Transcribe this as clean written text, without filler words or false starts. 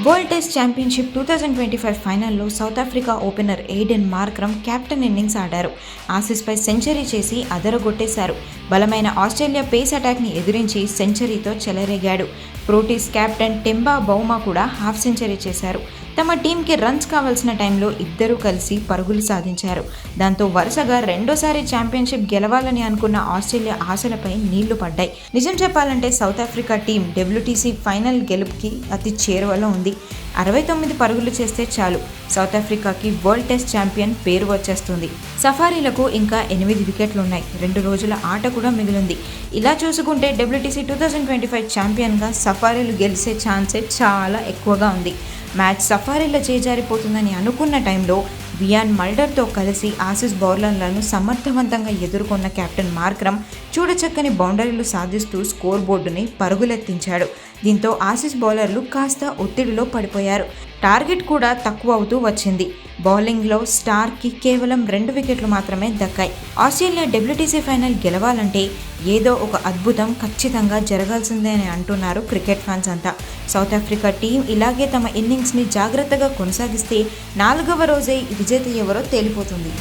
World test championship 2025 ఫైనల్లో south Africa opener Aiden Markram captain innings ఆడారు. ఆసీస్పై century చేసి అదరగొట్టేశారు. బలమైన ఆస్ట్రేలియా పేస్ అటాక్ని ఎదిరించి సెంచరీతో చెలరేగాడు. ప్రోటీస్ కెప్టెన్ టెంబా బౌమా కూడా హాఫ్ సెంచరీ చేశారు. తమ టీంకి రన్స్ కావాల్సిన టైంలో ఇద్దరూ కలిసి పరుగులు సాధించారు. దాంతో వరుసగా రెండోసారి ఛాంపియన్షిప్ గెలవాలని అనుకున్న ఆస్ట్రేలియా ఆశలపై నీళ్లు పడ్డాయి. నిజం చెప్పాలంటే South Africa team WTC final గెలుపుకి అతి చేరువలో ఉంది. 69 పరుగులు చేస్తే చాలు సౌత్ ఆఫ్రికాకి వరల్డ్ టెస్ట్ ఛాంపియన్ పేరు వచ్చేస్తుంది. సఫారీలకు ఇంకా 8 వికెట్లున్నాయి. 2 రోజుల ఆట కూడా మిగిలింది. ఇలా చూసుకుంటే డబ్ల్యూటీసీ 2025 ఛాంపియన్గా సఫారీలు గెలిచే ఛాన్సే చాలా ఎక్కువగా ఉంది. మ్యాచ్ సఫారీలో చేజారిపోతుందని అనుకున్న టైంలో వియాన్ మల్డర్తో కలిసి ఆసీస్ బౌలర్లను సమర్థవంతంగా ఎదుర్కొన్న కెప్టెన్ మార్క్రమ్ చూడచక్కని బౌండరీలు సాధిస్తూ స్కోర్ బోర్డుని పరుగులెత్తించాడు. దీంతో ఆసీస్ బౌలర్లు కాస్త ఒత్తిడిలో పడిపోయారు. టార్గెట్ కూడా తక్కువ అవుతూ వచ్చింది. బౌలింగ్లో స్టార్కి కేవలం 2 వికెట్లు మాత్రమే దక్కాయి. ఆస్ట్రేలియా డబ్ల్యూటీసీ ఫైనల్ గెలవాలంటే ఏదో ఒక అద్భుతం ఖచ్చితంగా జరగాల్సిందే అని అంటున్నారు క్రికెట్ ఫ్యాన్స్ అంతా. సౌత్ ఆఫ్రికా టీం ఇలాగే తమ ఇన్నింగ్స్ని జాగ్రత్తగా కొనసాగిస్తే 4వ రోజే విజేత ఎవరో తేలిపోతుంది.